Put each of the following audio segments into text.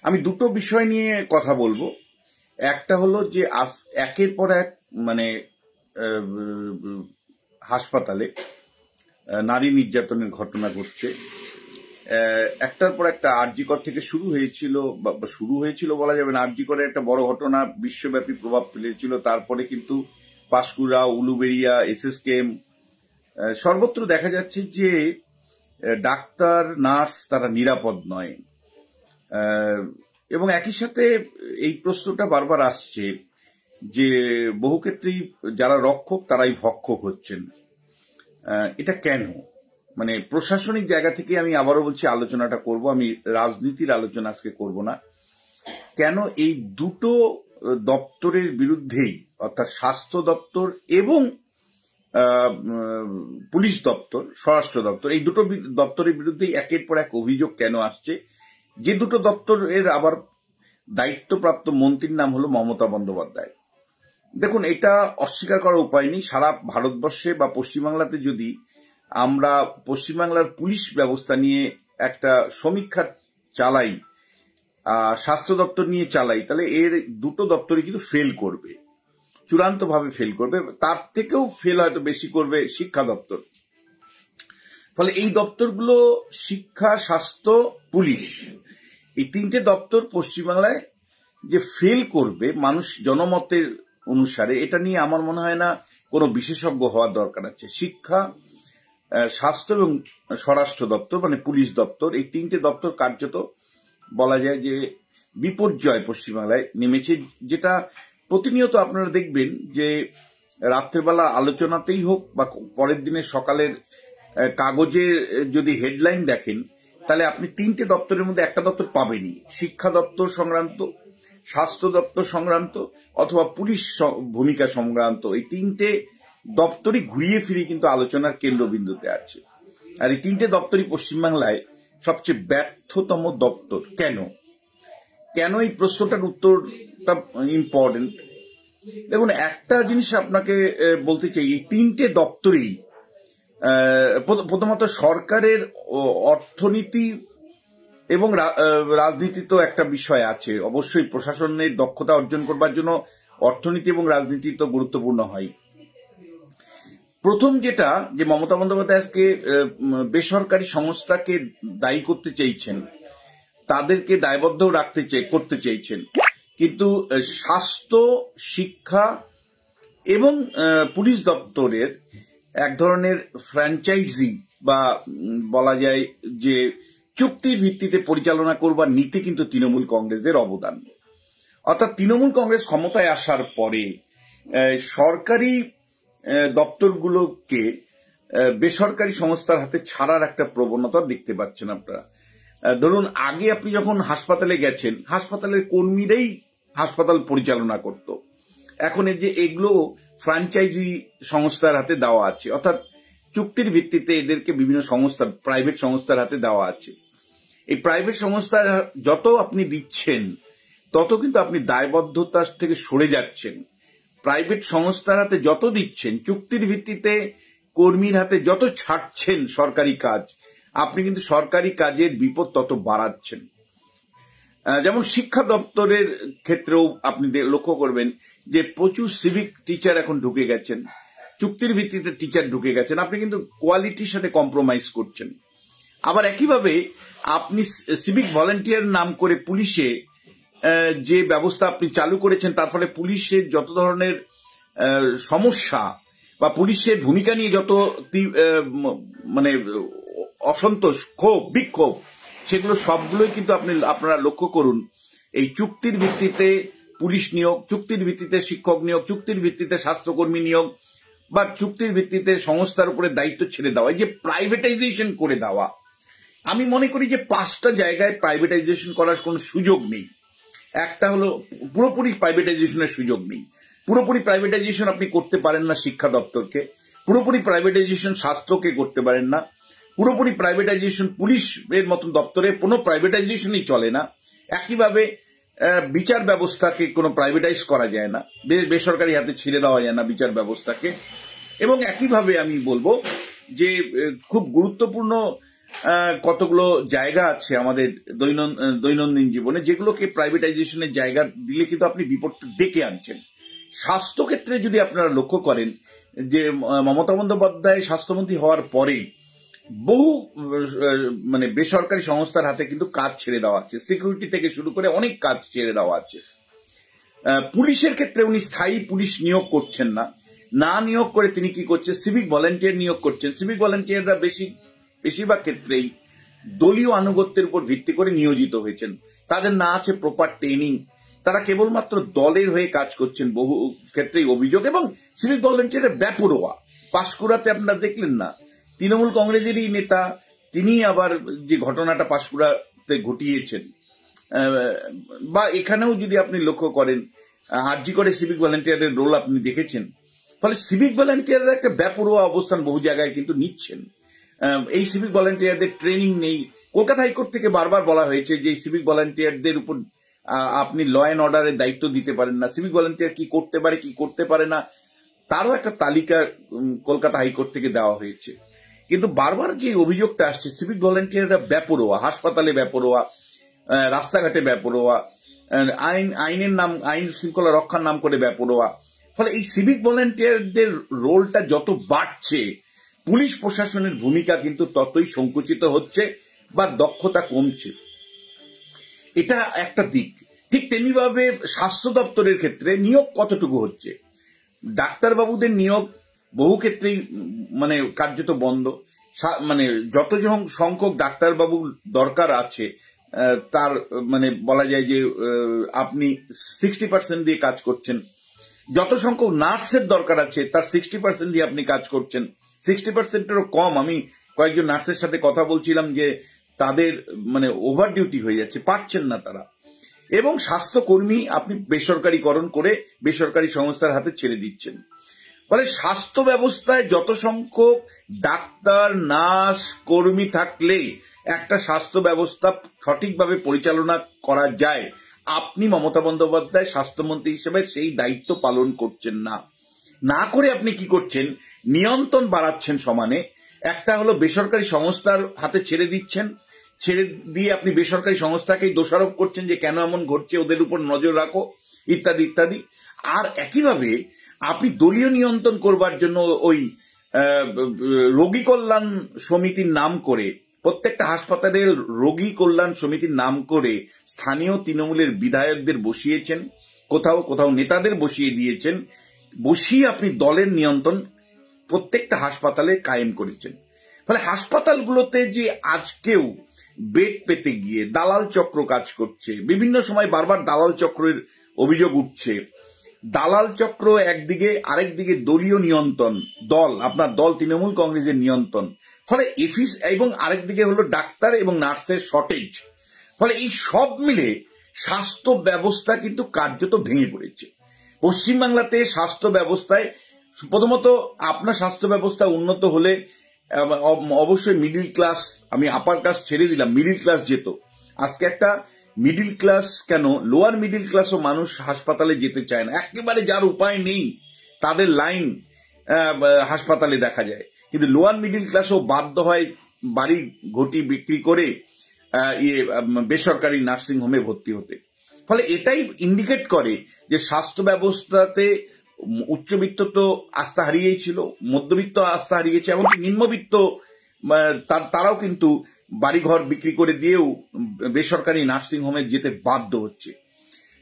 আমি দুটো বিষয় নিয়ে কথা বলবো। একটা হলো যে একের পর এক মানে হাসপাতালে নারী নির্যাতনের ঘটনা ঘটছে। একটার পর একটা আরজিকর থেকে শুরু হয়েছিল বলা যাবে না। আরজিকরের একটা বড় ঘটনা বিশ্বব্যাপী প্রভাব ফেলেছিল। তারপরে কিন্তু পাঁশকুড়া, উলুবেড়িয়া, এসএসকেএম সর্বত্র দেখা যাচ্ছে যে ডাক্তার, নার্স তারা নিরাপদ নয়। এবং একই সাথে এই প্রশ্নটা বারবার আসছে যে বহু ক্ষেত্রেই যারা রক্ষক তারাই ভক্ষক হচ্ছেন। এটা কেন? মানে প্রশাসনিক জায়গা থেকে আমি আবারও বলছি আলোচনাটা করব, আমি রাজনীতির আলোচনা আজকে করব না। কেন এই দুটো দপ্তরের বিরুদ্ধেই, অর্থাৎ স্বাস্থ্য দপ্তর এবং পুলিশ দপ্তর, স্বরাষ্ট্র দপ্তর, এই দুটো দপ্তরের বিরুদ্ধেই একের পর এক অভিযোগ কেন আসছে? যে দুটো দপ্তরের আবার দায়িত্বপ্রাপ্ত মন্ত্রীর নাম হলো মমতা বন্দ্যোপাধ্যায়। দেখুন, এটা অস্বীকার করার উপায় নেই। সারা ভারতবর্ষে বা পশ্চিমবাংলাতে যদি আমরা পশ্চিমবাংলার পুলিশ ব্যবস্থা নিয়ে একটা সমীক্ষা চালাই, স্বাস্থ্য দপ্তর নিয়ে চালাই, তাহলে এর দুটো দপ্তরই কিন্তু ফেল করবে, চূড়ান্তভাবে ফেল করবে। তার থেকেও ফেল হয়তো বেশি করবে শিক্ষা দপ্তর। ফলে এই দপ্তরগুলো, শিক্ষা, স্বাস্থ্য, পুলিশ, এই তিনটে দপ্তর পশ্চিমবাংলায় যে ফেল করবে মানুষ জনমতের অনুসারে, এটা নিয়ে আমার মনে হয় না কোনো বিশেষজ্ঞ হওয়ার দরকার আছে। শিক্ষা, স্বাস্থ্য এবং স্বরাষ্ট্র দপ্তর মানে পুলিশ দপ্তর, এই তিনটে দপ্তর কার্যত বলা যায় যে বিপর্যয় পশ্চিমবাংলায় নেমেছে। যেটা প্রতিনিয়ত আপনারা দেখবেন যে রাত্রেবেলা আলোচনাতেই হোক বা পরের দিনের সকালের কাগজে যদি হেডলাইন দেখেন, তাহলে আপনি তিনটে দপ্তরের মধ্যে একটা দপ্তর পাবেনই। শিক্ষা দপ্তর সংক্রান্ত, স্বাস্থ্য দপ্তর সংক্রান্ত অথবা পুলিশ ভূমিকা সংক্রান্ত, এই তিনটে দপ্তরই ঘুরিয়ে ফিরিয়ে কিন্তু আলোচনার কেন্দ্রবিন্দুতে আছে। আর এই তিনটে দপ্তরই পশ্চিমবাংলায় সবচেয়ে ব্যর্থতম দপ্তর। কেন এই প্রশ্নটার উত্তরটা ইম্পর্টেন্ট। দেখুন, একটা জিনিস আপনাকে বলতে চাই, এই তিনটে দপ্তরেই প্রথমত সরকারের অর্থনীতি এবং রাজনীতি তো একটা বিষয় আছে। অবশ্যই প্রশাসনের দক্ষতা অর্জন করবার জন্য অর্থনীতি এবং রাজনীতি তো গুরুত্বপূর্ণ হয়। প্রথম যেটা, যে মমতা বন্দ্যোপাধ্যায় আজকে বেসরকারি সংস্থাকে দায়ী করতে চাইছেন, তাদেরকে দায়বদ্ধ করতে চাইছেন, কিন্তু স্বাস্থ্য, শিক্ষা এবং পুলিশ দপ্তরের এক ধরনের ফ্র্যাঞ্চাইজি বা বলা যায় যে চুক্তির ভিত্তিতে পরিচালনা করবার নীতি কিন্তু তৃণমূল কংগ্রেসের অবদান। অর্থাৎ তৃণমূল কংগ্রেস ক্ষমতায় আসার পরে সরকারি দপ্তরগুলোকে বেসরকারি সংস্থার হাতে ছাড়ার একটা প্রবণতা দেখতে পাচ্ছেন আপনারা। ধরুন, আগে আপনি যখন হাসপাতালে গেছেন, হাসপাতালের কর্মীরাই হাসপাতাল পরিচালনা করত। এখন এই যে এগুলো ফ্র্যাঞ্চাইজি সংস্থার হাতে দেওয়া আছে, অর্থাৎ চুক্তির ভিত্তিতে এদেরকে বিভিন্ন সংস্থা, প্রাইভেট সংস্থার হাতে দেওয়া আছে। এই প্রাইভেট সংস্থার যত আপনি দিচ্ছেন, তত কিন্তু আপনি দায়বদ্ধতা থেকে সরে যাচ্ছেন। প্রাইভেট সংস্থার হাতে যত দিচ্ছেন, চুক্তির ভিত্তিতে কর্মীর হাতে যত ছাড়ছেন সরকারি কাজ, আপনি কিন্তু সরকারি কাজের বিপদ তত বাড়াচ্ছেন। যেমন শিক্ষা দপ্তরের ক্ষেত্রেও আপনি লক্ষ্য করবেন যে প্রচুর সিভিক টিচার এখন ঢুকে গেছেন, চুক্তির ভিত্তিতে টিচার ঢুকে গেছেন। আপনি কিন্তু কোয়ালিটির সাথে কম্প্রোমাইজ করছেন। আবার একইভাবে আপনি সিভিক ভলেন্টিয়ার নাম করে পুলিশে যে ব্যবস্থা আপনি চালু করেছেন, তার ফলে পুলিশের যত ধরনের সমস্যা বা পুলিশের ভূমিকা নিয়ে যত মানে অসন্তোষ, ক্ষোভ, বিক্ষোভ, সেগুলো সবগুলোই কিন্তু আপনারা লক্ষ্য করুন, এই চুক্তির ভিত্তিতে পুলিশ নিয়োগ, চুক্তির ভিত্তিতে শিক্ষক নিয়োগ, চুক্তির ভিত্তিতে স্বাস্থ্যকর্মী নিয়োগ বা চুক্তির ভিত্তিতে সংস্থার উপরে দায়িত্ব ছেড়ে দেওয়া, এই যে প্রাইভেটাইজেশন করে দেওয়া। আমি মনে করি যে 5টা জায়গায় প্রাইভেটাইজেশন করার কোনো সুযোগ নেই। একটা হলো পুরোপুরি প্রাইভেটাইজেশনের সুযোগ নেই। পুরোপুরি প্রাইভেটাইজেশন আপনি করতে পারেন না শিক্ষা দপ্তরকে, পুরোপুরি প্রাইভেটাইজেশন স্বাস্থ্যকে করতে পারেন না, পুরোপুরি প্রাইভেটাইজেশন পুলিশের মতন দপ্তরে কোনো প্রাইভেটাইজেশনই চলে না। একইভাবে বিচার ব্যবস্থাকে কোনো প্রাইভেটাইজ করা যায় না, বেসরকারি হাতে ছেড়ে দেওয়া যায় না বিচার ব্যবস্থাকে। এবং একইভাবে আমি বলবো যে খুব গুরুত্বপূর্ণ কতগুলো জায়গা আছে আমাদের দৈনন্দিন জীবনে, যেগুলোকে প্রাইভেটাইজেশনের জায়গা দিলে কিন্তু আপনি বিপদটা ডেকে আনছেন। স্বাস্থ্যক্ষেত্রে যদি আপনারা লক্ষ্য করেন যে মমতা বন্দ্যোপাধ্যায় স্বাস্থ্যমন্ত্রী হওয়ার পরে বহু মানে বেসরকারি সংস্থার হাতে কিন্তু কাজ ছেড়ে দেওয়া আছে, সিকিউরিটি থেকে শুরু করে অনেক কাজ ছেড়ে দেওয়া আছে। পুলিশের ক্ষেত্রে উনি স্থায়ী পুলিশ নিয়োগ করছেন না নিয়োগ করে তিনি কি করছেন, সিভিক ভলেন্টিয়ার নিয়োগ করছেন। সিভিক ভলেন্টিয়াররা বেশিরভাগ ক্ষেত্রেই দলীয় আনুগত্যের উপর ভিত্তি করে নিয়োজিত হয়েছেন, তাদের না আছে প্রপার ট্রেনিং, তারা কেবলমাত্র দলের হয়ে কাজ করছেন বহু ক্ষেত্রেই অভিযোগ। এবং সিভিক ভলেন্টিয়ারের বেপরোয়া, পাঁশকুড়াতে আপনারা দেখলেন না, তৃণমূল কংগ্রেসেরই নেতা তিনি আবার যে ঘটনাটা পাঁশকুড়াতে ঘটিয়েছেন, বা এখানেও যদি আপনি লক্ষ্য করেন আরজি করে সিভিক ভলেন্টিয়ারের রোল আপনি দেখেছেন। ফলে সিভিক ভলেন্টিয়াররা একটা বেপরোয়া অবস্থান বহু জায়গায় কিন্তু নিচ্ছেন। এই সিভিক ভলেন্টিয়ারদের ট্রেনিং নেই। কলকাতা হাইকোর্ট থেকে বারবার বলা হয়েছে যে সিভিক ভলেন্টিয়ারদের উপর আপনি ল অ্যান্ড অর্ডারের দায়িত্ব দিতে পারেন না, সিভিক ভলেন্টিয়ার কি করতে পারে কি করতে পারে না তারও একটা তালিকা কলকাতা হাইকোর্ট থেকে দেওয়া হয়েছে। কিন্তু বারবার যে অভিযোগটা আসছে সিভিক ভলেন্টিয়াররা বেপরোয়া, হাসপাতালে বেপরোয়া, রাস্তাঘাটে বেপরোয়া, আইন শৃঙ্খলা রক্ষার নাম করে বেপরোয়া। ফলে এই সিভিক ভলেন্টিয়ারদের রোলটা যত বাড়ছে, পুলিশ প্রশাসনের ভূমিকা কিন্তু ততই সংকুচিত হচ্ছে বা দক্ষতা কমছে। এটা একটা দিক। ঠিক তেমনিভাবে স্বাস্থ্য দপ্তরের ক্ষেত্রে নিয়োগ কতটুকু হচ্ছে, ডাক্তারবাবুদের নিয়োগ বহু ক্ষেত্রেই মানে কার্যত বন্ধ। মানে যত সংখ্যক ডাক্তারবাবু দরকার আছে তার মানে বলা যায় যে আপনি 60% দিয়ে কাজ করছেন। যত সংখ্যক নার্সের দরকার আছে তার 60% দিয়ে আপনি কাজ করছেন, 60%-এরও কম। আমি কয়েকজন নার্সের সাথে কথা বলছিলাম যে তাদের মানে ওভার ডিউটি হয়ে যাচ্ছে, পারছেন না তারা। এবং স্বাস্থ্যকর্মী আপনি বেসরকারীকরণ করে বেসরকারি সংস্থার হাতে ছেড়ে দিচ্ছেন। ফলে স্বাস্থ্য ব্যবস্থায় যত সংখ্যক ডাক্তার নার্স কর্মী থাকলে একটা স্বাস্থ্য ব্যবস্থা সঠিকভাবে পরিচালনা করা যায়, আপনি মমতা বন্দ্যোপাধ্যায় স্বাস্থ্যমন্ত্রী হিসেবে সেই দায়িত্ব পালন করছেন না করে আপনি কি করছেন, নিয়ন্ত্রণ বাড়াচ্ছেন সমানে। একটা হলো বেসরকারি সংস্থার হাতে ছেড়ে দিচ্ছেন, ছেড়ে দিয়ে আপনি বেসরকারি সংস্থাকেই দোষারোপ করছেন যে কেন এমন ঘটছে, ওদের উপর নজর রাখো ইত্যাদি ইত্যাদি। আর একইভাবে আপনি দলীয় নিয়ন্ত্রণ করবার জন্য ওই রোগী কল্যাণ সমিতির নাম করে, প্রত্যেকটা হাসপাতালের রোগী কল্যাণ সমিতির নাম করে স্থানীয় তৃণমূলের বিধায়কদের বসিয়েছেন, কোথাও নেতাদের বসিয়ে দিয়েছেন, বসিয়ে আপনি দলের নিয়ন্ত্রণ প্রত্যেকটা হাসপাতালে কায়েম করেছেন। ফলে হাসপাতালগুলোতে যে আজকেও বেড পেতে গিয়ে দালাল চক্র কাজ করছে, বিভিন্ন সময় বারবার দালাল চক্রের অভিযোগ উঠছে। দালাল চক্র একদিকে, আরেকদিকে দলীয় নিয়ন্ত্রণ, আপনার দল তৃণমূল কংগ্রেসের নিয়ন্ত্রণ। ফলে এফিস এবং আরেকদিকে হলো ডাক্তার এবং নার্সের শর্টেজ। ফলে এই সব মিলে স্বাস্থ্য ব্যবস্থা কিন্তু কার্যত ভেঙে পড়েছে। পশ্চিমবাংলাতে স্বাস্থ্য ব্যবস্থায় প্রথমত আপনার স্বাস্থ্য ব্যবস্থা উন্নত হলে অবশ্যই মিডিল ক্লাস, আমি আপার ক্লাস ছেড়ে দিলাম, মিডিল ক্লাস যেত। আজকে একটা মিডিল ক্লাস কেন, লোয়ার মিডিল ক্লাসও মানুষ হাসপাতালে যেতে চায় না। একেবারে যার উপায় নেই তাদের লাইন হাসপাতালে দেখা যায়, কিন্তু লোয়ার মিডিল ক্লাসও বাধ্য হয় বাড়ি ঘটি বিক্রি করে বেসরকারি নার্সিং হোমে ভর্তি হতে। ফলে এটাই ইন্ডিকেট করে যে স্বাস্থ্য ব্যবস্থাতে উচ্চবিত্ত তো আস্থা হারিয়েছিল, মধ্যবিত্ত আস্থা হারিয়েছে, এমনকি নিম্নবিত্ত তারাও কিন্তু বাড়িঘর বিক্রি করে দিয়েও বেসরকারি নার্সিং হোমে যেতে বাধ্য হচ্ছে।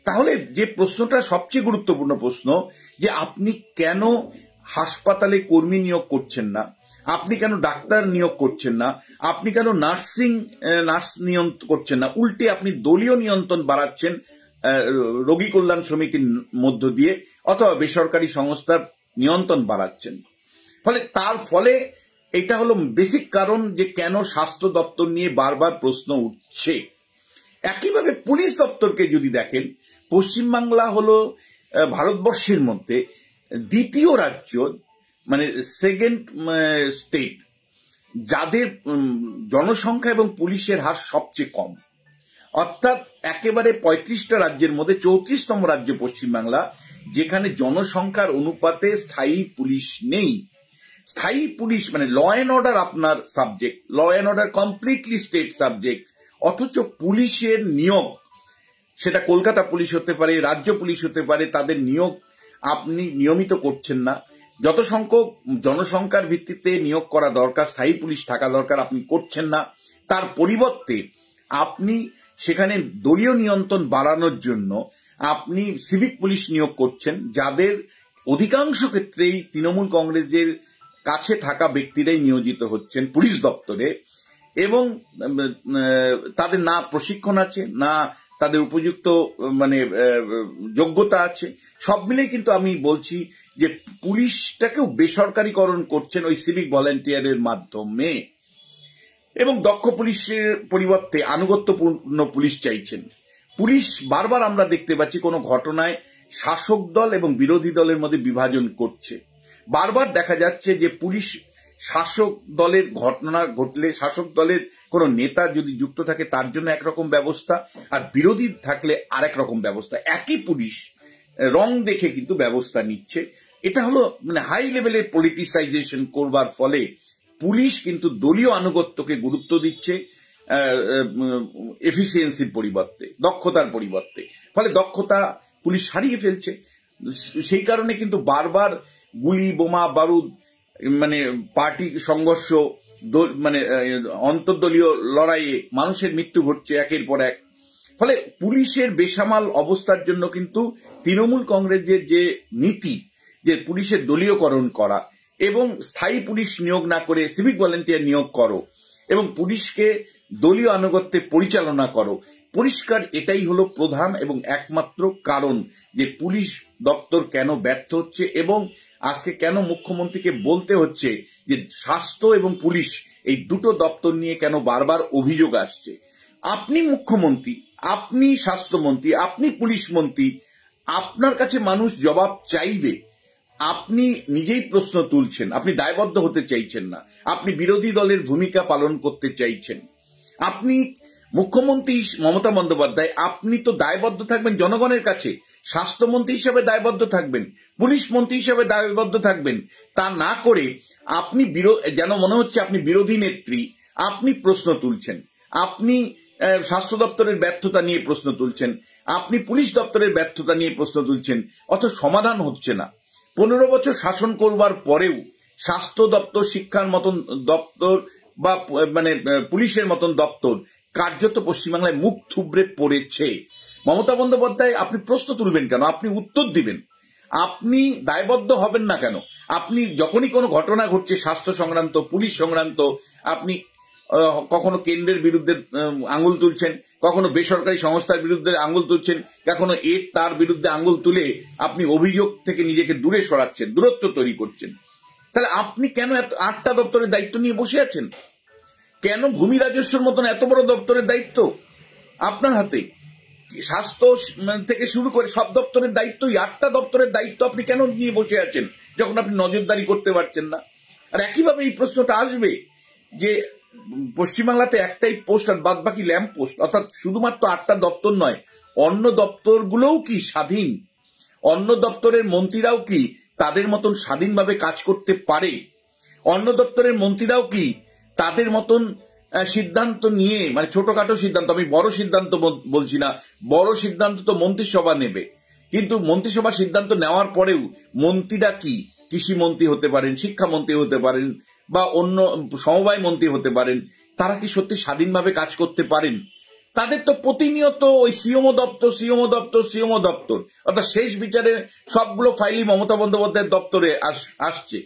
তাহলে যে প্রশ্নটা সবচেয়ে গুরুত্বপূর্ণ প্রশ্ন, যে আপনি কেন হাসপাতালে কর্মী নিয়োগ করছেন না, আপনি কেন ডাক্তার নিয়োগ করছেন না, আপনি কেন নার্স নিয়ন্ত্রণ করছেন না, উল্টে আপনি দলীয় নিয়ন্ত্রণ বাড়াচ্ছেন রোগী কল্যাণ সমিতির মধ্য দিয়ে অথবা বেসরকারি সংস্থার নিয়ন্ত্রণ বাড়াচ্ছেন। তার ফলে এটা হলো বেসিক কারণ যে কেন স্বাস্থ্য দপ্তর নিয়ে বারবার প্রশ্ন উঠছে। একইভাবে পুলিশ দপ্তরকে যদি দেখেন, পশ্চিমবাংলা হলো ভারতবর্ষের মধ্যে দ্বিতীয় রাজ্য, মানে সেকেন্ড স্টেট যাদের জনসংখ্যা এবং পুলিশের হার সবচেয়ে কম। অর্থাৎ একেবারে 35টা রাজ্যের মধ্যে 34তম রাজ্য পশ্চিমবাংলা, যেখানে জনসংখ্যার অনুপাতে স্থায়ী পুলিশ নেই। স্থায়ী পুলিশ মানে ল অ্যান্ড অর্ডার আপনার subject, law and order completely state subject, অথচ পুলিশের নিয়োগ, সেটা কলকাতা পুলিশ হতে পারে, রাজ্য পুলিশ হতে পারে, তাদের নিয়োগ আপনি নিয়মিত করছেন না। যত সংখ্যক জনসংখ্যার ভিত্তিতে নিয়োগ করা দরকার, স্থায়ী পুলিশ থাকা দরকার, আপনি করছেন না। তার পরিবর্তে আপনি সেখানে দলীয় নিয়ন্ত্রণ বাড়ানোর জন্য আপনি সিভিক পুলিশ নিয়োগ করছেন, যাদের অধিকাংশ ক্ষেত্রেই তৃণমূল কংগ্রেসের কাছে থাকা ব্যক্তিরাই নিয়োজিত হচ্ছেন পুলিশ দপ্তরে, এবং তাদের না প্রশিক্ষণ আছে, না তাদের উপযুক্ত মানে যোগ্যতা আছে। সব মিলেই কিন্তু আমি বলছি যে পুলিশটাকেও বেসরকারীকরণ করছেন ওই সিভিক ভলেন্টিয়ারের মাধ্যমে, এবং দক্ষ পুলিশের পরিবর্তে আনুগত্যপূর্ণ পুলিশ চাইছেন। পুলিশ বারবার আমরা দেখতে পাচ্ছি কোনো ঘটনায় শাসক দল এবং বিরোধী দলের মধ্যে বিভাজন করছে। বারবার দেখা যাচ্ছে যে পুলিশ শাসক দলের ঘটনা ঘটলে, শাসক দলের কোনো নেতা যদি যুক্ত থাকে তার জন্য একরকম ব্যবস্থা, আর বিরোধী থাকলে আরেক রকম ব্যবস্থা। একই পুলিশ রং দেখে কিন্তু ব্যবস্থা নিচ্ছে। এটা হলো মানে হাই লেভেলের পলিটিসাইজেশন করবার ফলে পুলিশ কিন্তু দলীয় আনুগত্যকে গুরুত্ব দিচ্ছে এফিসিয়েন্সির পরিবর্তে, দক্ষতার পরিবর্তে। ফলে দক্ষতা পুলিশ হারিয়ে ফেলছে। সেই কারণে কিন্তু বারবার গুলি, বোমা, বারুদ, মানে পার্টি সংঘর্ষ, মানে অন্তর্দলীয় লড়াইয়ে মানুষের মৃত্যু ঘটছে একের পর এক। ফলে পুলিশের বেসামাল অবস্থার জন্য কিন্তু তৃণমূল কংগ্রেসের যে নীতি, যে পুলিশের দলীয়করণ করা এবং স্থায়ী পুলিশ নিয়োগ না করে সিভিক ভলেন্টিয়ার নিয়োগ করো এবং পুলিশকে দলীয় আনুগত্যে পরিচালনা করো, পরিষ্কার এটাই হলো প্রধান এবং একমাত্র কারণ যে পুলিশ দপ্তর কেন ব্যর্থ হচ্ছে এবং আজকে কেন মুখ্যমন্ত্রীকে বলতে হচ্ছে যে স্বাস্থ্য এবং পুলিশ এই দুটো দপ্তর নিয়ে কেন বারবার অভিযোগ আসছে। আপনি মুখ্যমন্ত্রী, আপনি স্বাস্থ্যমন্ত্রী, আপনি পুলিশ মন্ত্রী, আপনার কাছে মানুষ জবাব চাইবে। আপনি নিজেই প্রশ্ন তুলছেন, আপনি দায়বদ্ধ হতে চাইছেন না, আপনি বিরোধী দলের ভূমিকা পালন করতে চাইছেন। আপনি মুখ্যমন্ত্রী মমতা বন্দ্যোপাধ্যায়, আপনি তো দায়বদ্ধ থাকবেন জনগণের কাছে, স্বাস্থ্যমন্ত্রী হিসেবে দায়বদ্ধ থাকবেন, পুলিশ মন্ত্রী হিসেবে দায়বদ্ধ থাকবেন। তা না করে আপনি যেন মনে হচ্ছে আপনি বিরোধী নেত্রী, আপনি প্রশ্ন তুলছেন, আপনি স্বাস্থ্য দপ্তরের ব্যর্থতা নিয়ে প্রশ্ন তুলছেন, আপনি পুলিশ দপ্তরের ব্যর্থতা নিয়ে প্রশ্ন তুলছেন, অথচ সমাধান হচ্ছে না। 15 বছর শাসন করবার পরেও স্বাস্থ্য দপ্তর, শিক্ষার মতন দপ্তর বা মানে পুলিশের মতন দপ্তর কার্যত পশ্চিমবাংলায় মুখ থুবড়ে পড়েছে। মমতা বন্দ্যোপাধ্যায়, আপনি প্রশ্ন তুলবেন কেন? আপনি উত্তর দিবেন, আপনি দায়বদ্ধ হবেন না কেন? আপনি যখনই কোনো ঘটনা ঘটছে স্বাস্থ্য সংক্রান্ত, পুলিশ সংক্রান্ত, আপনি কখনো কেন্দ্রের বিরুদ্ধে আঙুল তুলছেন, কখনো বেসরকারি সংস্থার বিরুদ্ধে আঙুল তুলছেন, কখনো তার বিরুদ্ধে আঙুল তুলে আপনি অভিযোগ থেকে নিজেকে দূরে সরাচ্ছেন, দূরত্ব তৈরি করছেন। তাহলে আপনি কেন 8টা দপ্তরের দায়িত্ব নিয়ে বসে আছেন? কেন ভূমি রাজস্বর মতন এত বড় দপ্তরের দায়িত্ব আপনার হাতে? স্বাস্থ্য থেকে শুরু করে সব দপ্তরের দায়িত্বই, 8টা দপ্তরের দায়িত্ব আপনি কেন নিয়ে বসে আছেন যখন আপনি নজরদারি করতে পারছেন না? আর একইভাবে এই প্রশ্নটা আসবে যে পশ্চিমবাংলাতে একটাই পোস্ট আর বাদ বাকি ল্যাম্প পোস্ট, অর্থাৎ শুধুমাত্র 8টা দপ্তর নয়, অন্য দপ্তরগুলোও কি স্বাধীন? অন্য দপ্তরের মন্ত্রীরাও কি তাদের মতন স্বাধীনভাবে কাজ করতে পারে? অন্য দপ্তরের মন্ত্রীরাও কি তাদের মতন সিদ্ধান্ত নিয়ে, মানে ছোটখাটো সিদ্ধান্ত, আমি বড় সিদ্ধান্ত বলছি না, বড় সিদ্ধান্ত তো মন্ত্রিসভা নেবে, কিন্তু মন্ত্রিসভা সিদ্ধান্ত নেওয়ার পরেও মন্ত্রীরা কি কৃষি মন্ত্রী হতে পারেন, শিক্ষামন্ত্রী হতে পারেন বা অন্য সমবায় মন্ত্রী হতে পারেন, তারা কি সত্যি স্বাধীনভাবে কাজ করতে পারেন? তাদের তো প্রতিনিয়ত ওই সিএমও দপ্তর, সিএমও দপ্তর, সিএমও দপ্তর, অর্থাৎ শেষ বিচারে সবগুলো ফাইলই মমতা বন্দ্যোপাধ্যায়ের দপ্তরে আসছে।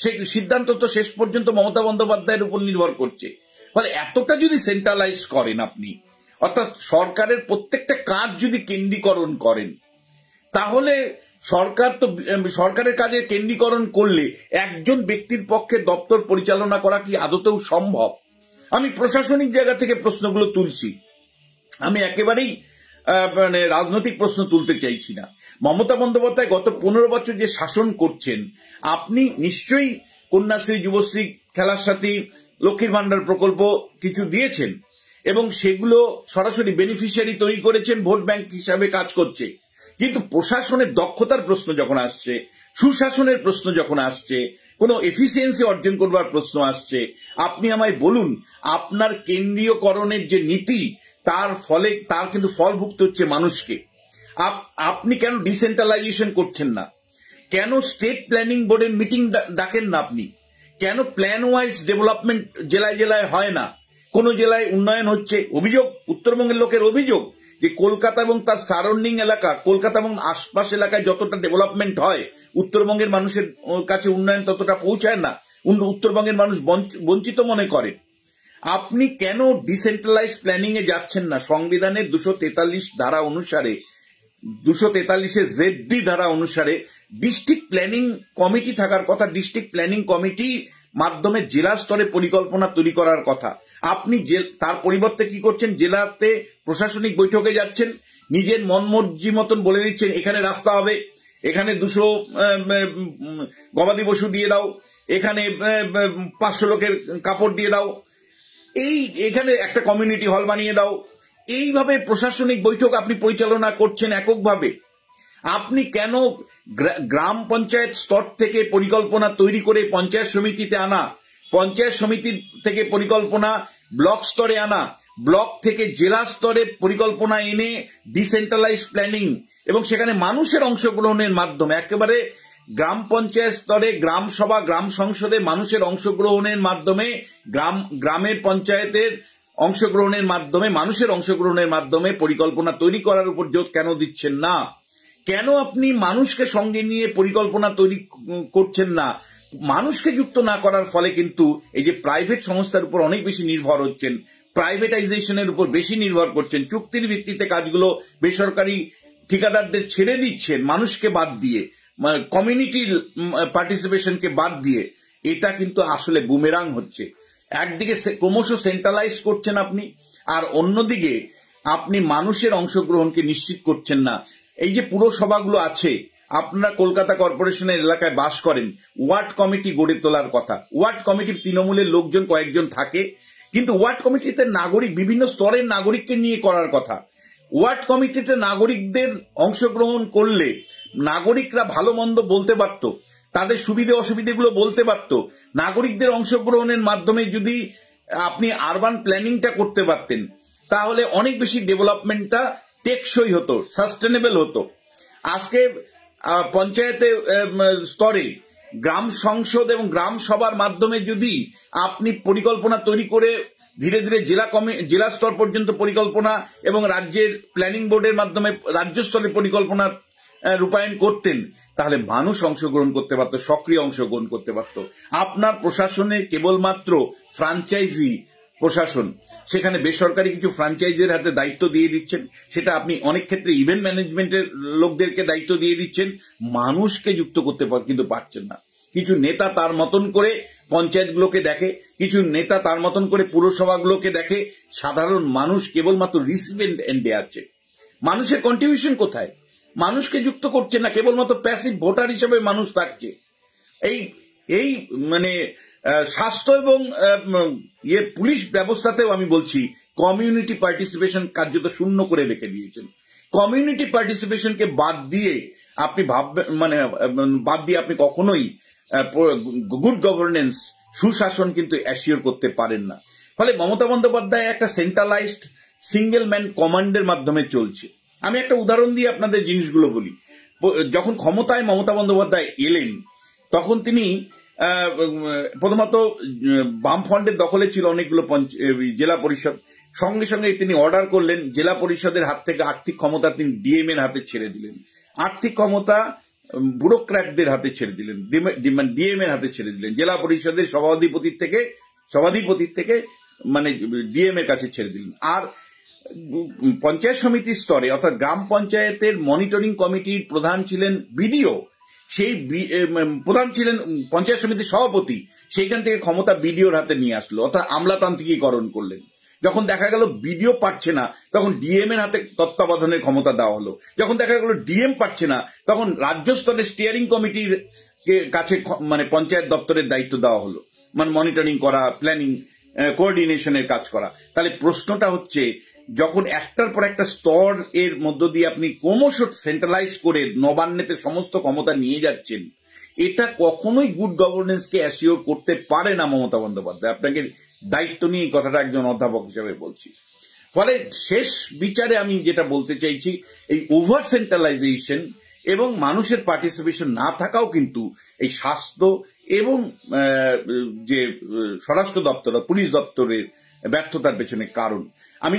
সেই সিদ্ধান্ত তো শেষ পর্যন্ত মমতা বন্দ্যোপাধ্যায়ের উপর নির্ভর করছে। ফলে এতটা যদি সেন্ট্রালাইজ করেন আপনি, অর্থাৎ সরকারের প্রত্যেকটা কাজ যদি কেন্দ্রীকরণ করেন, তাহলে সরকার তো সরকারের কাজে কেন্দ্রীকরণ করলে একজন ব্যক্তির পক্ষে দপ্তর পরিচালনা করা কি আদতেও সম্ভব? আমি প্রশাসনিক জায়গা থেকে প্রশ্নগুলো তুলছি, আমি একেবারেই মানে রাজনৈতিক প্রশ্ন তুলতে চাইছি না। মমতা বন্দ্যোপাধ্যায় গত 15 বছর যে শাসন করছেন, আপনি নিশ্চয়ই কন্যাশ্রী, যুবশ্রী, খেলার সাথী, লক্ষ্মীর ভান্ডার প্রকল্প কিছু দিয়েছেন এবং সেগুলো সরাসরি বেনিফিশিয়ারি তৈরি করেছেন, ভোট ব্যাংক হিসাবে কাজ করছে। কিন্তু প্রশাসনের দক্ষতার প্রশ্ন যখন আসছে, সুশাসনের প্রশ্ন যখন আসছে, কোনো এফিসিয়েন্সি অর্জন করবার প্রশ্ন আসছে, আপনি আমায় বলুন আপনার কেন্দ্রীয়করণের যে নীতি তার কিন্তু ফল ভুগতে হচ্ছে মানুষকে। আপনি কেন ডিসেন্ট্রালাইজেশন করছেন না? কেন স্টেট প্ল্যানিং বোর্ডের মিটিং ডাকেন না আপনি? কেন প্ল্যান ওয়াইজ ডেভেলপমেন্ট জেলায় জেলায় হয় না? কোন জেলায় উন্নয়ন হচ্ছে, অভিযোগ উত্তরবঙ্গের লোকের অভিযোগ যে কলকাতা এবং তার সারাউন্ডিং এলাকা, কলকাতা এবং আশপাশ এলাকায় যতটা ডেভেলপমেন্ট হয় উত্তরবঙ্গের মানুষের কাছে উন্নয়ন ততটা পৌঁছায় না, উত্তরবঙ্গের মানুষ বঞ্চিত মনে করে। আপনি কেন ডিসেন্ট্রালাইজ প্ল্যানিং এ যাচ্ছেন না? সংবিধানের 243 ধারা অনুসারে, 243 জেডডি ধারা অনুসারে ডিস্ট্রিক্ট প্ল্যানিং কমিটি থাকার কথা। ডিস্ট্রিক্ট প্ল্যানিং কমিটি মাধ্যমে জেলা স্তরে পরিকল্পনা তৈরি করার কথা। আপনি তার পরিবর্তে কি করছেন? জেলাতে প্রশাসনিক বৈঠকে যাচ্ছেন, নিজের মনমর্জি মতন বলে দিচ্ছেন এখানে রাস্তা হবে, এখানে 200 গবাদি পশু দিয়ে দাও, এখানে 500 লোকের কাপড় দিয়ে দাও, এখানে একটা কমিউনিটি হল বানিয়ে দাও। এইভাবে প্রশাসনিক বৈঠক আপনি পরিচালনা করছেন এককভাবে। আপনি কেন গ্রাম পঞ্চায়েত স্তর থেকে পরিকল্পনা তৈরি করে পঞ্চায়েত সমিতিতে আনা, পঞ্চায়েত সমিতি থেকে পরিকল্পনা ব্লক স্তরে আনা, ব্লক থেকে জেলা স্তরে পরিকল্পনা এনে ডিসেন্ট্রালাইজ প্ল্যানিং এবং সেখানে মানুষের অংশগ্রহণের মাধ্যমে, একেবারে গ্রাম পঞ্চায়েত স্তরে গ্রাম সভা, গ্রাম সংসদে মানুষের অংশগ্রহণের মাধ্যমে, গ্রামের পঞ্চায়েতের অংশগ্রহণের মাধ্যমে, মানুষের অংশগ্রহণের মাধ্যমে পরিকল্পনা তৈরি করার উপর জোর কেন দিচ্ছেন না? কেন আপনি মানুষকে সঙ্গে নিয়ে পরিকল্পনা তৈরি করছেন না? মানুষকে যুক্ত না করার ফলে কিন্তু এই যে প্রাইভেট সংস্থার উপর অনেক বেশি নির্ভর হচ্ছেন, প্রাইভেটাইজেশনের উপর বেশি নির্ভর করছেন, চুক্তির ভিত্তিতে কাজগুলো বেসরকারি ঠিকাদারদের ছেড়ে দিচ্ছেন মানুষকে বাদ দিয়ে, কমিউনিটির পার্টিসিপেশনকে বাদ দিয়ে, এটা কিন্তু আসলে বুমেরাং হচ্ছে। একদিকে ক্রমশ সেন্ট্রালাইজ করছেন আপনি, আর অন্যদিকে আপনি মানুষের অংশগ্রহণকে নিশ্চিত করছেন না। এই যে পুরসভাগুলো আছে, আপনারা কলকাতা কর্পোরেশনের এলাকায় বাস করেন, ওয়ার্ড কমিটি গড়ে তোলার কথা। ওয়ার্ড কমিটির তৃণমূলের লোকজন কয়েকজন থাকে, কিন্তু ওয়ার্ড কমিটিতে নাগরিক, বিভিন্ন স্তরের নাগরিককে নিয়ে করার কথা। ওয়ার্ড কমিটিতে নাগরিকদের অংশগ্রহণ করলে নাগরিকরা ভালো মন্দ বলতে পারত, তাদের সুবিধে অসুবিধেগুলো বলতে পারত। নাগরিকদের অংশগ্রহণের মাধ্যমে যদি আপনি আরবান প্ল্যানিংটা করতে পারতেন, তাহলে অনেক বেশি ডেভেলপমেন্টটা টেকসই হতো, সাস্টেনেবল হতো। আজকে পঞ্চায়েতে স্তরে গ্রাম সংসদ এবং গ্রাম সভার মাধ্যমে যদি আপনি পরিকল্পনা তৈরি করে ধীরে ধীরে জেলা স্তর পর্যন্ত পরিকল্পনা এবং রাজ্যের প্ল্যানিং বোর্ডের মাধ্যমে রাজ্য স্তরে পরিকল্পনা রূপায়ণ করতেন, তাহলে মানুষ অংশগ্রহণ করতে পারত, সক্রিয় অংশগ্রহণ করতে পারত। আপনার প্রশাসনে কেবলমাত্র ফ্রাঞ্চাইজি প্রশাসন, সেখানে বেসরকারি কিছু ফ্রাঞ্চাইজির হাতে দায়িত্ব দিয়ে দিচ্ছেন, সেটা আপনি অনেক ক্ষেত্রে ইভেন্ট ম্যানেজমেন্টের লোকদেরকে দায়িত্ব দিয়ে দিচ্ছেন, মানুষকে যুক্ত করতে কিন্তু পারছেন না। কিছু নেতা তার মতন করে পঞ্চায়েতগুলোকে দেখে, কিছু নেতা তার মতন করে পুরসভাগুলোকে দেখে, সাধারণ মানুষ কেবলমাত্র রিসিভেন্ট এন্ডে আছে। মানুষের কন্ট্রিবিউশন কোথায়? মানুষকে যুক্ত করছে না, কেবলমাত্র প্যাসিভ ভোটার হিসেবে মানুষ থাকছে। এই মানে স্বাস্থ্য এবং পুলিশ ব্যবস্থাতেও আমি বলছি কমিউনিটি পার্টিসিপেশন কার্যত শূন্য করে রেখে দিয়েছেন। কমিউনিটি পার্টিসিপেশনকে বাদ দিয়ে আপনি আপনি কখনোই গুড গভর্নেন্স, সুশাসন কিন্তু অ্যাসিওর করতে পারেন না। ফলে মমতা বন্দ্যোপাধ্যায় একটা সেন্ট্রালাইজড সিঙ্গেল ম্যান কমান্ডের মাধ্যমে চলছে। আমি একটা উদাহরণ দিয়ে আপনাদের জিনিসগুলো বলি। যখন ক্ষমতায় মমতা বন্দ্যোপাধ্যায় এলেন, তখন তিনি প্রথমত বামফ্রন্টের দখলে ছিল অনেকগুলো জেলা পরিষদ। সঙ্গে সঙ্গে তিনি অর্ডার করলেন জেলা পরিষদের হাত থেকে আর্থিক ক্ষমতা তিনি ডিএম এর হাতে ছেড়ে দিলেন, আর্থিক ক্ষমতা ব্যুরোক্র্যাটদের হাতে ছেড়ে দিলেন, ডিএম এর হাতে ছেড়ে দিলেন, জেলা পরিষদের সভাধিপতির থেকে মানে ডিএম এর কাছে ছেড়ে দিলেন। আর পঞ্চায়েত সমিতির স্তরে অর্থাৎ গ্রাম পঞ্চায়েতের মনিটরিং কমিটির প্রধান ছিলেন বিডিও, সেই প্রধান ছিলেন পঞ্চায়েত সমিতির সভাপতি, সেইখান থেকে ক্ষমতা বিডিওর হাতে নিয়ে আসলো, অর্থাৎ আমলাতান্ত্রিকীকরণ করলেন। যখন দেখা গেল বিডিও পারছে না, তখন ডিএম এর হাতে তত্ত্বাবধানের ক্ষমতা দেওয়া হলো। যখন দেখা গেল ডিএম পারছে না, তখন রাজ্য স্তরের স্টিয়ারিং কমিটির কাছে মানে পঞ্চায়েত দপ্তরের দায়িত্ব দেওয়া হলো, মানে মনিটরিং করা, প্ল্যানিং, কোঅর্ডিনেশনের কাজ করা। তাহলে প্রশ্নটা হচ্ছে, যখন একটার পর একটা স্তর এর মধ্য দিয়ে আপনি ক্রমশ সেন্ট্রালাইজ করে নবান্নেতে সমস্ত ক্ষমতা নিয়ে যাচ্ছেন, এটা কখনোই গুড গভর্নেন্সকে অ্যাসিওর করতে পারে না মমতা বন্দ্যোপাধ্যায়। আপনাকে দায়িত্ব নিয়ে এই কথাটা একজন অধ্যাপক হিসেবে বলছি। ফলে শেষ বিচারে আমি যেটা বলতে চাইছি, এই ওভার সেন্ট্রালাইজেশন এবং মানুষের পার্টিসিপেশন না থাকাও কিন্তু এই স্বাস্থ্য এবং যে স্বরাষ্ট্র দপ্তর পুলিশ দপ্তরের ব্যর্থতার পেছনে কারণ। আমি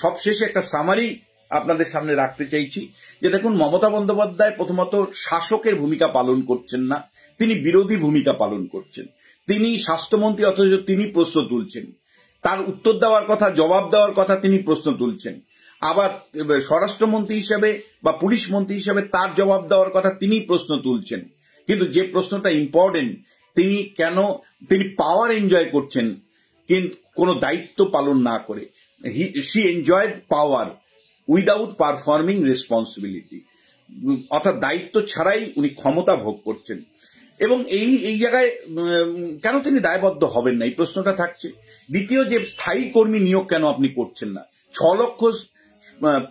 সবশেষে একটা সামারি আপনাদের সামনে রাখতে চাইছি যে দেখুন, মমতা বন্দ্যোপাধ্যায় প্রথমত শাসকের ভূমিকা পালন করছেন না, তিনি বিরোধী ভূমিকা পালন করছেন। তিনি স্বাস্থ্যমন্ত্রী অথচ তিনি প্রশ্ন তুলছেন, তার উত্তর দেওয়ার কথা, জবাব দেওয়ার কথা তিনি প্রশ্ন তুলছেন। আবার স্বরাষ্ট্রমন্ত্রী হিসেবে বা পুলিশ মন্ত্রী হিসেবে তার জবাব দেওয়ার কথা তিনি প্রশ্ন তুলছেন। কিন্তু যে প্রশ্নটা ইম্পর্টেন্ট, তিনি পাওয়ার এনজয় করছেন কিন্তু কোনো দায়িত্ব পালন না করে। She enjoyed power without performing responsibility, অর্থাৎ দায়িত্ব ছাড়াই উনি ক্ষমতা ভোগ করছেন। এবং এই জায়গায় কেন তিনি দায়বদ্ধ হবেন না, এই প্রশ্নটা থাকছে। দ্বিতীয়, যে স্থায়ী কর্মী নিয়োগ কেন আপনি করছেন না? 6 লক্ষ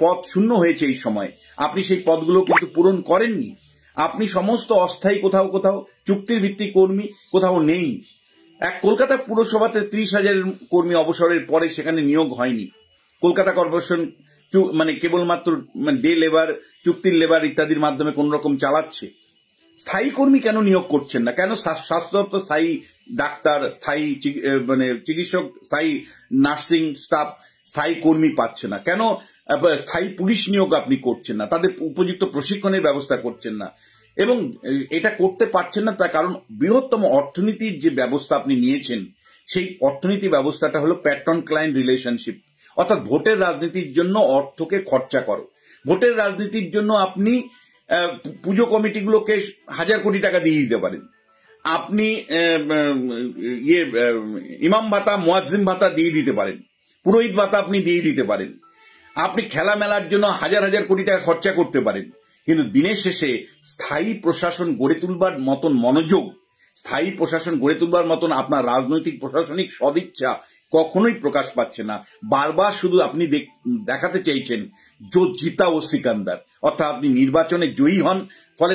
পদ শূন্য হয়েছে এই সময়, আপনি সেই পদগুলো কিন্তু পূরণ করেননি। আপনি সমস্ত অস্থায়ী, কোথাও কোথাও চুক্তির ভিত্তিক কর্মী, কোথাও নেই। কলকাতা পুরসভাতে 30,000 কর্মী অবসরের পরে সেখানে নিয়োগ হয়নি। কলকাতা কর্পোরেশন মানে কেবলমাত্র ডে লেবার, চুক্তির লেবার ইত্যাদির মাধ্যমে কোন রকম চালাচ্ছে। স্থায়ী কর্মী কেন নিয়োগ করছেন না? কেন স্বাস্থ্য দপ্তর স্থায়ী ডাক্তার, স্থায়ী চিকিৎসক, স্থায়ী নার্সিং স্টাফ, স্থায়ী কর্মী পাচ্ছে না? কেন স্থায়ী পুলিশ নিয়োগ আপনি করছেন না? তাদের উপযুক্ত প্রশিক্ষণের ব্যবস্থা করছেন না। এবং এটা করতে পারছেন না তার কারণ বৃহত্তম অর্থনীতির যে ব্যবস্থা আপনি নিয়েছেন, সেই অর্থনীতি ব্যবস্থাটা হলো প্যাট্রন ক্লায়েন্ট রিলেশনশিপ, অর্থাৎ ভোটের রাজনীতির জন্য অর্থকে খরচা করো। ভোটের রাজনীতির জন্য আপনি পুজো কমিটিগুলোকে 1000 কোটি টাকা দিয়ে দিতে পারেন, আপনি ইমাম ভাতা, মুয়াজ্জিম ভাতা দিয়ে দিতে পারেন, পুরোহিত ভাতা আপনি দিয়ে দিতে পারেন, আপনি খেলা মেলার জন্য 1000 কোটি টাকা খরচা করতে পারেন। কিন্তু দিনের শেষে স্থায়ী প্রশাসন গড়ে তুলবার মতন মনোযোগ, স্থায়ী প্রশাসন গড়ে তুলবার মতন আপনার রাজনৈতিক প্রশাসনিক সদিচ্ছা কখনোই প্রকাশ পাচ্ছে না। বারবার শুধু আপনি দেখাতে চাইছেন জো জিতা ও সিকান্দার, অর্থাৎ আপনি নির্বাচনে জয়ী হন, ফলে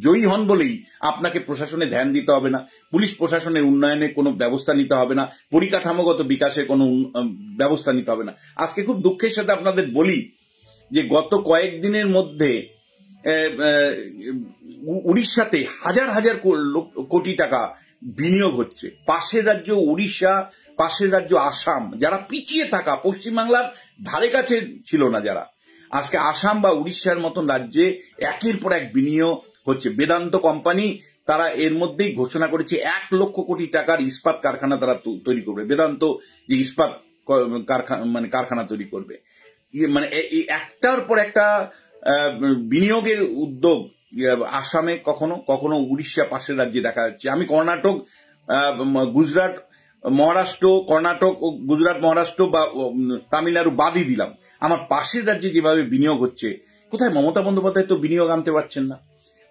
জয়ী হন বলেই আপনাকে প্রশাসনে ধ্যান দিতে হবে না, পুলিশ প্রশাসনের উন্নয়নে কোনো ব্যবস্থা নিতে হবে না, পরিকাঠামোগত বিকাশের কোনো ব্যবস্থা নিতে হবে না। আজকে খুব দুঃখের সাথে আপনাদের বলি যে গত কয়েকদিনের মধ্যে উড়িষ্যাতে হাজার কোটি টাকা বিনিয়োগ হচ্ছে। পাশের রাজ্য উড়িষ্যা, পাশের রাজ্য আসাম, যারা পিছিয়ে থাকা, পশ্চিমবাংলার ধারে কাছে ছিল না যারা, আজকে আসাম বা উড়িষ্যার মতন রাজ্যে একের পর এক বিনিয়োগ হচ্ছে। বেদান্ত কোম্পানি তারা এর মধ্যেই ঘোষণা করেছে 1 লক্ষ কোটি টাকার ইস্পাত কারখানা তারা তৈরি করবে। বেদান্ত যে ইস্পাত কারখানা তৈরি করবে, মানে একটার পর একটা বিনিয়োগের উদ্যোগ আসামে, কখনো উড়িষ্যা পাশের রাজ্যে দেখা যাচ্ছে। আমি কর্ণাটক, গুজরাট, মহারাষ্ট্র, কর্ণাটক, গুজরাট, মহারাষ্ট্র বা তামিলনাড়ু বাদই দিলাম, আমার পাশের রাজ্যে যেভাবে বিনিয়োগ হচ্ছে, কোথায় মমতা বন্দ্যোপাধ্যায় তো বিনিয়োগ আনতে পারছেন না?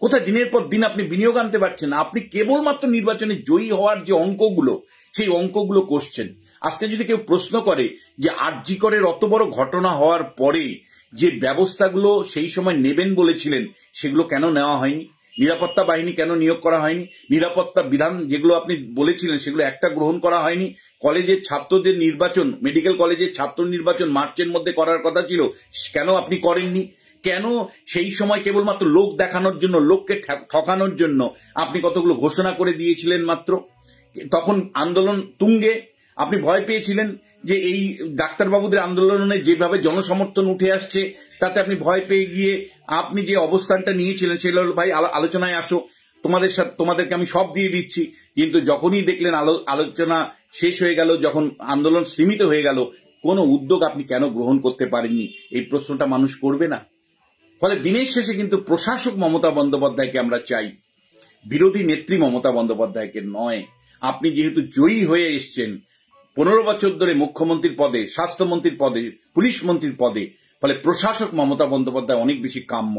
কোথায় দিনের পর দিন আপনি বিনিয়োগ আনতে পারছেন না? আপনি কেবলমাত্র নির্বাচনে জয়ী হওয়ার যে অঙ্কগুলো, সেই অঙ্কগুলো কষছেন। আজকে যদি কেউ প্রশ্ন করে যে আরজি করের অত বড় ঘটনা হওয়ার পরে যে ব্যবস্থাগুলো সেই সময় নেবেন বলেছিলেন, সেগুলো কেন নেওয়া হয়নি? নিরাপত্তা বাহিনী কেন নিয়োগ করা হয়নি? নিরাপত্তা বিধান যেগুলো আপনি বলেছিলেন সেগুলো একটা গ্রহণ করা হয়নি। কলেজের ছাত্রদের নির্বাচন, মেডিকেল কলেজের ছাত্র নির্বাচন মার্চের মধ্যে করার কথা ছিল, কেন আপনি করেননি? কেন সেই সময় কেবলমাত্র লোক দেখানোর জন্য, লোককে ঠকানোর জন্য আপনি কতগুলো ঘোষণা করে দিয়েছিলেন মাত্র? তখন আন্দোলন তুঙ্গে, আপনি ভয় পেয়েছিলেন যে এই ডাক্তারবাবুদের আন্দোলনে যেভাবে জনসমর্থন উঠে আসছে, তাতে আপনি ভয় পেয়ে গিয়ে আপনি যে অবস্থানটা নিয়েছিলেন সেটা হলো, ভাই আলোচনায় আসো, তোমাদেরকে আমি সব দিয়ে দিচ্ছি। কিন্তু যখনই দেখলেন আলোচনা শেষ হয়ে গেল, যখন আন্দোলন সীমিত হয়ে গেল, কোনো উদ্যোগ আপনি কেন গ্রহণ করতে পারেননি? এই প্রশ্নটা মানুষ করবে না? ফলে দিনের শেষে কিন্তু প্রশাসক মমতা বন্দ্যোপাধ্যায়কে আমরা চাই, বিরোধী নেত্রী মমতা বন্দ্যোপাধ্যায়কে নয়। আপনি যেহেতু জয়ী হয়ে এসছেন 15 বছর ধরে মুখ্যমন্ত্রীর পদে, স্বাস্থ্যমন্ত্রীর পদে, পুলিশ মন্ত্রীর পদে, ফলে প্রশাসক মমতা বন্দ্যোপাধ্যায় অনেক বেশি কাম্য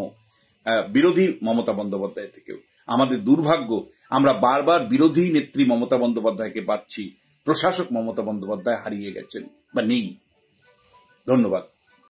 বিরোধী মমতা বন্দ্যোপাধ্যায় থেকেও। আমাদের দুর্ভাগ্য, আমরা বারবার বিরোধী নেত্রী মমতা বন্দ্যোপাধ্যায়কে পাচ্ছি, প্রশাসক মমতা বন্দ্যোপাধ্যায় হারিয়ে গেছেন বা নেই। ধন্যবাদ।